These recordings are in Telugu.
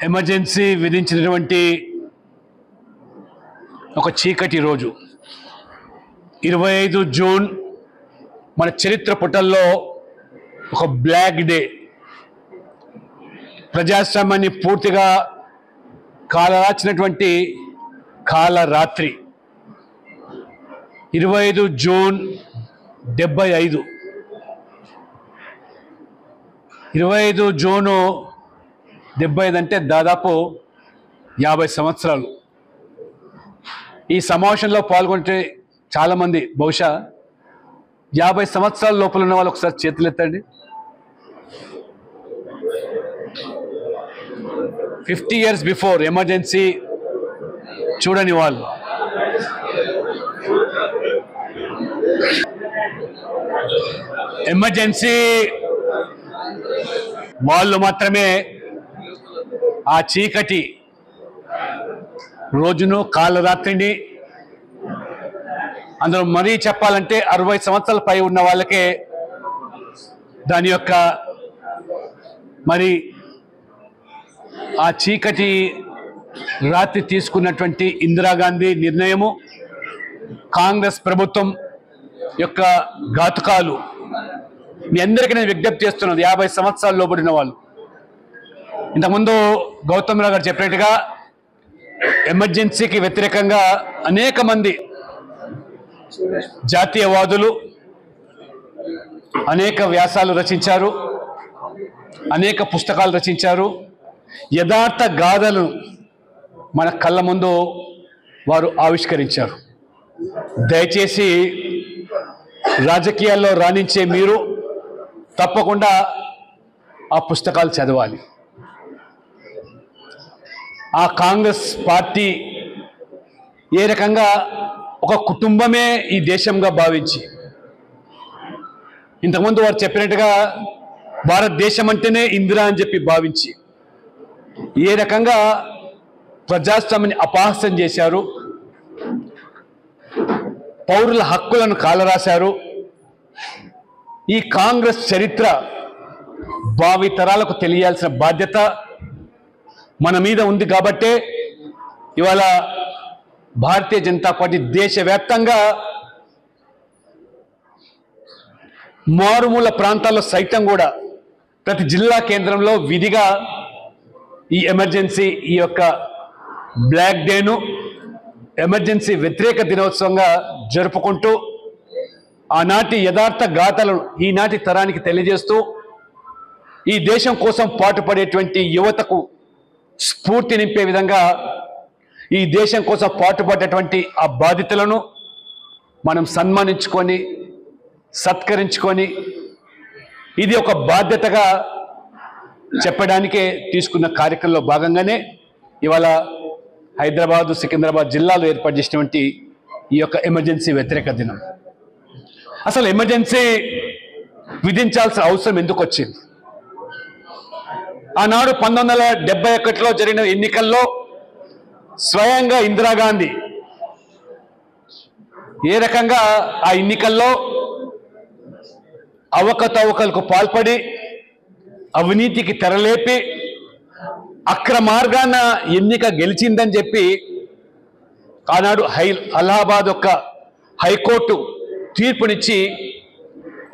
ఎమర్జెన్సీ విధించినటువంటి ఒక చీకటి రోజు 25 జూన్ మన చరిత్ర పుటల్లో ఒక బ్లాక్ డే. ప్రజాస్వామ్యాన్ని పూర్తిగా కాలరాచినటువంటి కాలరాత్రి 25 జూన్ 75. 25 జూను 75 అంటే దాదాపు 50 సంవత్సరాలు. ఈ సమావేశంలో పాల్గొంటే చాలామంది బహుశా 50 సంవత్సరాల లోపల ఉన్న వాళ్ళు ఒకసారి చేతులు ఎత్తండి. 50 years బిఫోర్ ఎమర్జెన్సీ చూడని వాళ్ళు. ఎమర్జెన్సీ వాళ్ళు మాత్రమే ఆ చీకటి రోజును కాలరాత్రిని, అందులో మరీ చెప్పాలంటే 60 సంవత్సరాల పై ఉన్న వాళ్ళకే దాని యొక్క మరి ఆ చీకటి రాత్రి తీసుకున్నటువంటి ఇందిరాగాంధీ నిర్ణయము, కాంగ్రెస్ ప్రభుత్వం యొక్క ఘాతుకాలు మీ అందరికీ నేను విజ్ఞప్తి చేస్తున్నది. 50 సంవత్సరాలు లోబడిన వాళ్ళు. ఇంతకుముందు గౌతమ్ రావు గారు చెప్పినట్టుగా ఎమర్జెన్సీకి వ్యతిరేకంగా అనేక మంది జాతీయవాదులు అనేక వ్యాసాలు రచించారు, అనేక పుస్తకాలు రచించారు. యథార్థ గాథలను మన కళ్ళ ముందు వారు ఆవిష్కరించారు. దయచేసి రాజకీయాల్లో రాణించే మీరు తప్పకుండా ఆ పుస్తకాలు చదవాలి. ఆ కాంగ్రెస్ పార్టీ ఏ రకంగా ఒక కుటుంబమే ఈ దేశంగా భావించి, ఇంతకుముందు వారు చెప్పినట్టుగా భారతదేశం అంటేనే ఇందిరా అని చెప్పి భావించి ఏ రకంగా ప్రజాస్వామ్యాన్ని అపహాస్యం చేశారు, పౌరుల హక్కులను కాలరాశారు. ఈ కాంగ్రెస్ చరిత్ర భావితరాలకు తెలియాల్సిన బాధ్యత మన మీద ఉంది. కాబట్టే ఇవాళ భారతీయ జనతా పార్టీ దేశవ్యాప్తంగా మారుమూల ప్రాంతాల్లో సైతం కూడా ప్రతి జిల్లా కేంద్రంలో విధిగా ఈ ఎమర్జెన్సీ, ఈ యొక్క బ్లాక్ డేను ఎమర్జెన్సీ వ్యతిరేక దినోత్సవంగా జరుపుకుంటూ ఆనాటి యథార్థ గాథలను ఈనాటి తరానికి తెలియజేస్తూ ఈ దేశం కోసం పాటుపడేటువంటి యువతకు స్ఫూర్తి నింపే విధంగా ఈ దేశం కోసం పాటుపడేటువంటి ఆ బాధితులను మనం సన్మానించుకొని సత్కరించుకొని ఇది ఒక బాధ్యతగా చెప్పడానికే తీసుకున్న కార్యక్రమంలో భాగంగానే ఇవాళ హైదరాబాదు, సికింద్రాబాద్ జిల్లాలో ఏర్పాటు చేసినటువంటి ఈ యొక్క ఎమర్జెన్సీ వ్యతిరేక దినం. అసలు ఎమర్జెన్సీ విధించాల్సిన అవసరం ఎందుకు వచ్చింది? ఆనాడు 1971లో జరిగిన ఎన్నికల్లో స్వయంగా ఇందిరాగాంధీ ఏ రకంగా ఆ ఎన్నికల్లో అవకతవకలకు పాల్పడి అవినీతికి తెరలేపి అక్రమార్గాన ఎన్నిక గెలిచిందని చెప్పి ఆనాడు అలహాబాద్ యొక్క హైకోర్టు తీర్పునిచ్చి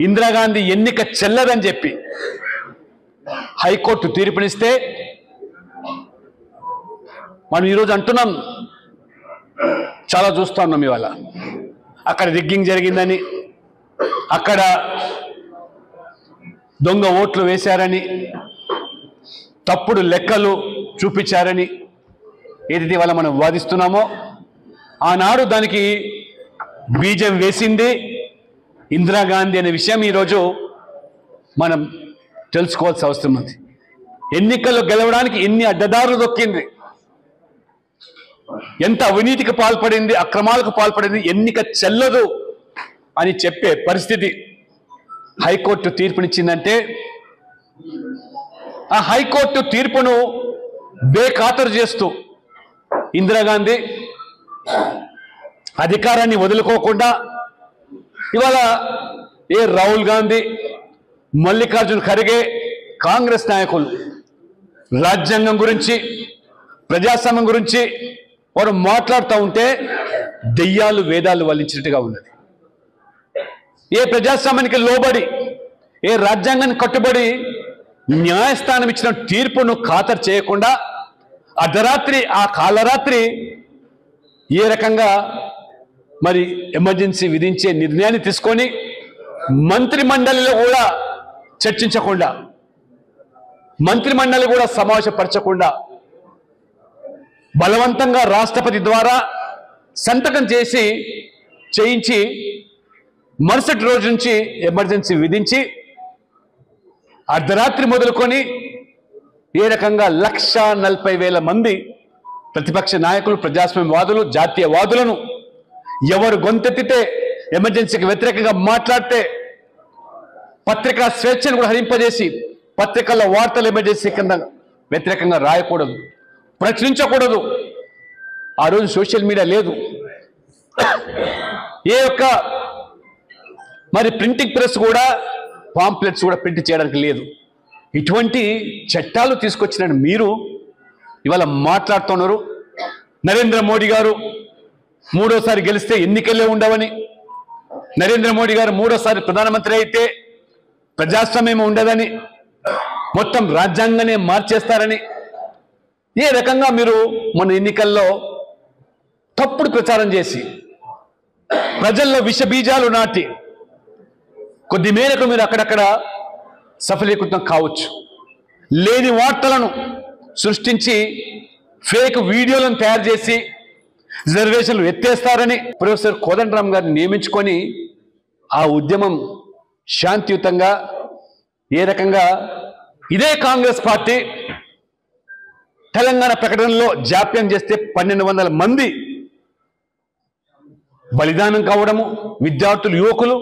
ఇందిరాగాంధీ ఎన్నిక చెల్లదని చెప్పి హైకోర్టు తీర్పునిస్తే మనం ఈరోజు అంటున్నాం, చాలా చూస్తూ ఉన్నాం ఇవాళ. అక్కడ రిగ్గింగ్ జరిగిందని, అక్కడ దొంగ ఓట్లు వేశారని, తప్పుడు లెక్కలు చూపించారని ఏదైతే ఇవాళ మనం వాదిస్తున్నామో ఆనాడు దానికి బీజం వేసింది ఇందిరాగాంధీ అనే విషయం ఈరోజు మనం తెలుసుకోవాల్సిన అవసరం ఉంది. ఎన్నికల్లో గెలవడానికి ఎన్ని అడ్డదారులు దొక్కింది, ఎంత అవినీతికి పాల్పడింది, అక్రమాలకు పాల్పడింది, ఎన్నిక చెల్లదు అని చెప్పే పరిస్థితి హైకోర్టు తీర్పునిచ్చిందంటే ఆ హైకోర్టు తీర్పును బేఖాతరు చేస్తూ ఇందిరాగాంధీ అధికారాన్ని వదులుకోకుండా ఇవాళ ఏ రాహుల్ గాంధీ, మల్లికార్జున్ ఖర్గే కాంగ్రెస్ నాయకులు రాజ్యాంగం గురించి, ప్రజాస్వామ్యం గురించి వారు మాట్లాడుతూ ఉంటే దెయ్యాలు వేదాలు వల్లించినట్టుగా ఉన్నది. ఏ ప్రజాస్వామ్యానికి లోబడి, ఏ రాజ్యాంగానికి కట్టుబడి న్యాయస్థానం ఇచ్చిన తీర్పును ఖాతరు చేయకుండా అర్ధరాత్రి, ఆ కాలరాత్రి ఏ రకంగా మరి ఎమర్జెన్సీ విధించే నిర్ణయాన్ని తీసుకొని మంత్రి మండలిలో కూడా చర్చించకుండా, మంత్రి మండలి కూడా సమావేశపరచకుండా బలవంతంగా రాష్ట్రపతి ద్వారా సంతకం చేయించి మరుసటి రోజు నుంచి ఎమర్జెన్సీ విధించి అర్ధరాత్రి మొదలుకొని ఏ రకంగా 1,40,000 మంది ప్రతిపక్ష నాయకులు, ప్రజాస్వామ్యవాదులు, జాతీయవాదులను ఎవరు గొంతెత్తితే, ఎమర్జెన్సీకి వ్యతిరేకంగా మాట్లాడితే పత్రికా స్వేచ్ఛను కూడా హరింపజేసి పత్రికల్లో వార్తలు ఎమర్జెన్సీ కింద వ్యతిరేకంగా రాయకూడదు, ప్రచురించకూడదు. ఆ రోజు సోషల్ మీడియా లేదు, ఏ ఒక్క మరి ప్రింటింగ్ ప్రెస్ కూడా, పాంప్లెట్స్ కూడా ప్రింట్ చేయడానికి లేదు. ఇటువంటి చట్టాలు తీసుకొచ్చిన మీరు ఇవాళ మాట్లాడుతున్నారు. నరేంద్ర మోడీ గారు మూడోసారి గెలిస్తే ఎన్నికలే ఉండవని, నరేంద్ర మోడీ గారు మూడోసారి ప్రధానమంత్రి అయితే ప్రజాస్వామ్యం ఉండదని, మొత్తం రాజ్యాంగానే మార్చేస్తారని ఏ రకంగా మీరు మన ఎన్నికల్లో తప్పుడు ప్రచారం చేసి ప్రజల్లో విష బీజాలు నాటి కొద్ది మేరకు మీరు అక్కడక్కడ సఫలీకృతం కావచ్చు. లేని వార్తలను సృష్టించి ఫేక్ వీడియోలను తయారు చేసి రిజర్వేషన్లు ఎత్తేస్తారని ప్రొఫెసర్ కోదండరామ్ గారిని నియమించుకొని ఆ ఉద్యమం శాంతియుతంగా ఏ రకంగా ఇదే కాంగ్రెస్ పార్టీ తెలంగాణ ప్రకటనలో జాప్యం చేస్తే 1,200 మంది బలిదానం కావడము, విద్యార్థులు, యువకులు,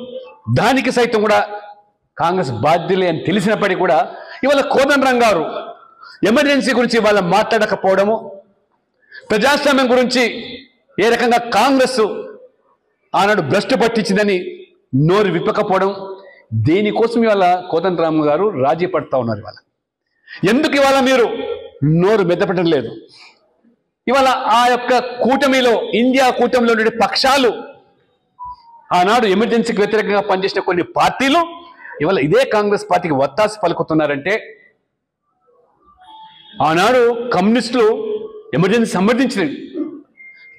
దానికి సైతం కూడా కాంగ్రెస్ బాధ్యులే అని తెలిసినప్పటికీ కూడా ఇవాళ కోదండరామ్ గారు ఎమర్జెన్సీ గురించి ఇవాళ మాట్లాడకపోవడము, ప్రజాస్వామ్యం గురించి ఏ రకంగా కాంగ్రెస్ ఆనాడు భ్రష్టు పట్టించిందని నోరు విప్పకపోవడం, దేనికోసం ఇవాళ కోదండరామ్ గారు రాజీ పడతా ఉన్నారు. ఇవాళ ఎందుకు ఇవాళ మీరు నోరు మెద్దపడడం లేదు? ఇవాళ ఆ యొక్క కూటమిలో, ఇండియా కూటమిలో ఉండే పక్షాలు, ఆనాడు ఎమర్జెన్సీకి వ్యతిరేకంగా పనిచేసిన కొన్ని పార్టీలు ఇవాళ ఇదే కాంగ్రెస్ పార్టీకి వత్తాసు పలుకుతున్నారంటే, ఆనాడు కమ్యూనిస్టులు ఎమర్జెన్సీ సమర్థించినవి,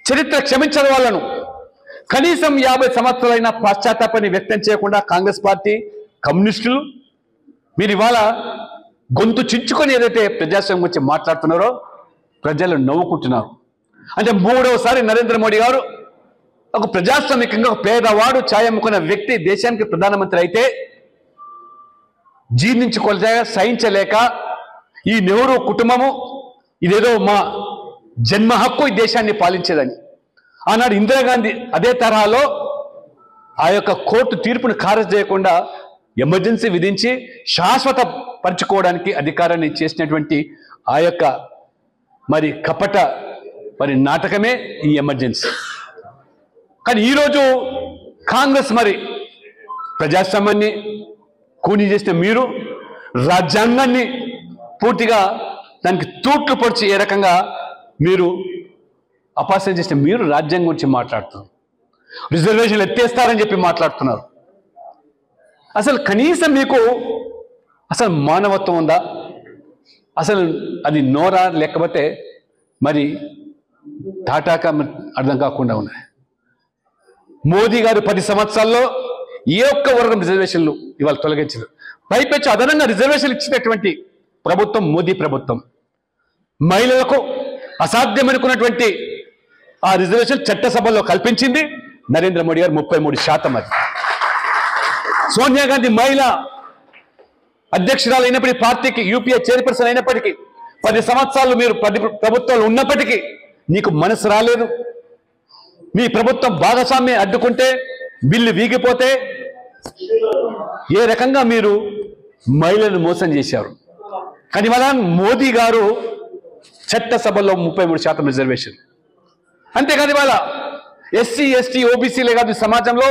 చరిత్ర క్షమించని వాళ్ళను కనీసం 50 సంవత్సరాలైనా పశ్చాత్తాపాన్ని వ్యక్తం చేయకుండా కాంగ్రెస్ పార్టీ, కమ్యూనిస్టులు మీరు ఇవాళ గొంతు చించుకొని ఏదైతే ప్రజాస్వామ్యం గురించి మాట్లాడుతున్నారో ప్రజలు నవ్వుకుంటున్నారు. అంటే మూడవసారి నరేంద్ర మోడీ గారు ఒక ప్రజాస్వామికంగా ఒక పేదవాడు ఛాయ అమ్ముకున్న వ్యక్తి దేశానికి ప్రధానమంత్రి అయితే జీర్ణించుకోలేక, సహించలేక ఈ నెహ్రూ కుటుంబము ఇదేదో మా జన్మ హక్కు ఈ దేశాన్ని పాలించేదని, ఆనాడు ఇందిరాగాంధీ అదే తరహాలో ఆ యొక్క కోర్టు తీర్పును ఖారజు చేయకుండా ఎమర్జెన్సీ విధించి శాశ్వత పరుచుకోవడానికి అధికారాన్ని చేసినటువంటి ఆ యొక్క మరి కపట మరి నాటకమే ఈ ఎమర్జెన్సీ. కానీ ఈరోజు కాంగ్రెస్ మరి ప్రజాస్వామ్యాన్ని కూనీ చేసిన మీరు, రాజ్యాంగాన్ని పూర్తిగా దానికి తూట్లు పొడిచి ఏ రకంగా మీరు అపహాస్యం చేసిన మీరు రాజ్యాంగం గురించి మాట్లాడుతున్నారు, రిజర్వేషన్లు ఎత్తేస్తారని చెప్పి మాట్లాడుతున్నారు. అసలు కనీసం మీకు అసలు మానవత్వం ఉందా? అసలు అది నోరా, లేకపోతే మరి తాటాక అర్థం కాకుండా ఉన్నాయి. మోదీ గారు 10 సంవత్సరాల్లో ఏ ఒక్క వర్గం రిజర్వేషన్లు ఇవాళ తొలగించారు. పైపెచ్చు అదనంగా రిజర్వేషన్లు ఇచ్చినటువంటి ప్రభుత్వం మోదీ ప్రభుత్వం. మహిళలకు అసాధ్యమనుకున్నటువంటి ఆ రిజర్వేషన్ చట్టసభలో కల్పించింది నరేంద్ర మోడీ గారు 33%. అది సోనియా గాంధీ మహిళ అధ్యక్షురాలు అయినప్పటికీ, పార్టీకి యూపీఏ చైర్పర్సన్ అయినప్పటికీ, 10 సంవత్సరాలు మీరు ప్రభుత్వాలు ఉన్నప్పటికీ నీకు మనసు రాలేదు. మీ ప్రభుత్వం భాగస్వామ్యం అడ్డుకుంటే, బిల్లు వీగిపోతే ఏ రకంగా మీరు మహిళలను మోసం చేశారు. కానీ ఇవాళ మోదీ గారు చట్టసభలో 33% రిజర్వేషన్. అంతేకాదు ఇవాళ ఎస్సీ, ఎస్టీ, ఓబీసీలే కాదు, సమాజంలో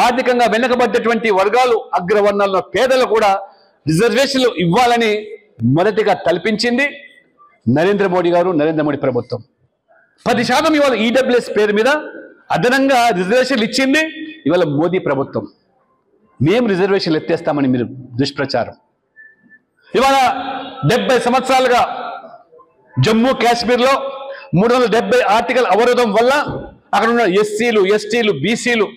ఆర్థికంగా వెనుకబడ్డటువంటి వర్గాలు, అగ్రవర్ణాల్లో పేదలు కూడా రిజర్వేషన్లు ఇవ్వాలని మొదటిగా కల్పించింది నరేంద్ర మోడీ గారు, నరేంద్ర మోడీ ప్రభుత్వం. 10% ఇవాళ ఈడబ్ల్యూఎస్ పేరు మీద అదనంగా రిజర్వేషన్లు ఇచ్చింది ఇవాళ మోదీ ప్రభుత్వం. మేము రిజర్వేషన్లు ఎత్తేస్తామని మీరు దుష్ప్రచారం. ఇవాళ 70 సంవత్సరాలుగా జమ్మూ కాశ్మీర్లో 370 ఆర్టికల్ అవరోధం వల్ల అక్కడ ఉన్న ఎస్సీలు, ఎస్టీలు, బీసీలు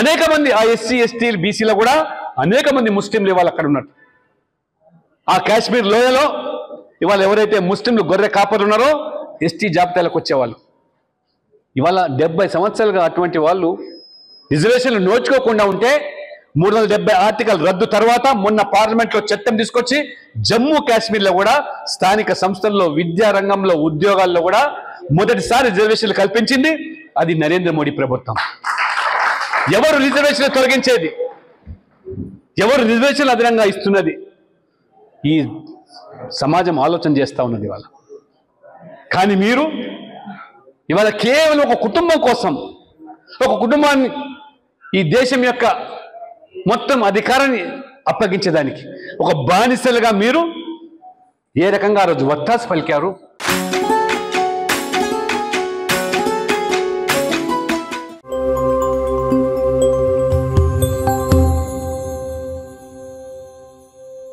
అనేక మంది, ఆ ఎస్సీ, ఎస్టీలు, బీసీలో కూడా అనేక మంది ముస్లింలు ఇవాళ అక్కడ ఉన్నారు. ఆ కాశ్మీర్ లోయలో ఇవాళ ఎవరైతే ముస్లింలు గొర్రె కాపర్లు ఉన్నారో ఎస్టీ జాబితాలకు వచ్చేవాళ్ళు. ఇవాళ 70 సంవత్సరాలుగా అటువంటి వాళ్ళు రిజర్వేషన్లు నోచుకోకుండా ఉంటే 370 ఆర్టికల్ రద్దు తర్వాత మొన్న పార్లమెంట్లో చట్టం తీసుకొచ్చి జమ్మూ కాశ్మీర్లో కూడా స్థానిక సంస్థల్లో, విద్యా రంగంలో, ఉద్యోగాల్లో కూడా మొదటిసారి రిజర్వేషన్లు కల్పించింది అది నరేంద్ర మోడీ ప్రభుత్వం. ఎవరు రిజర్వేషన్లు తొలగించేది? ఎవరు రిజర్వేషన్లు అదనంగా ఇస్తున్నది? ఈ సమాజం ఆలోచన చేస్తూ ఉన్నది ఇవాళ. కానీ మీరు ఇవాళ కేవలం ఒక కుటుంబం కోసం, ఒక కుటుంబాన్ని, ఈ దేశం యొక్క మొత్తం అధికారాన్ని అప్పగించేదానికి ఒక బానిసలుగా మీరు ఏ రకంగా ఆ రోజు వత్తాసు పలికారు.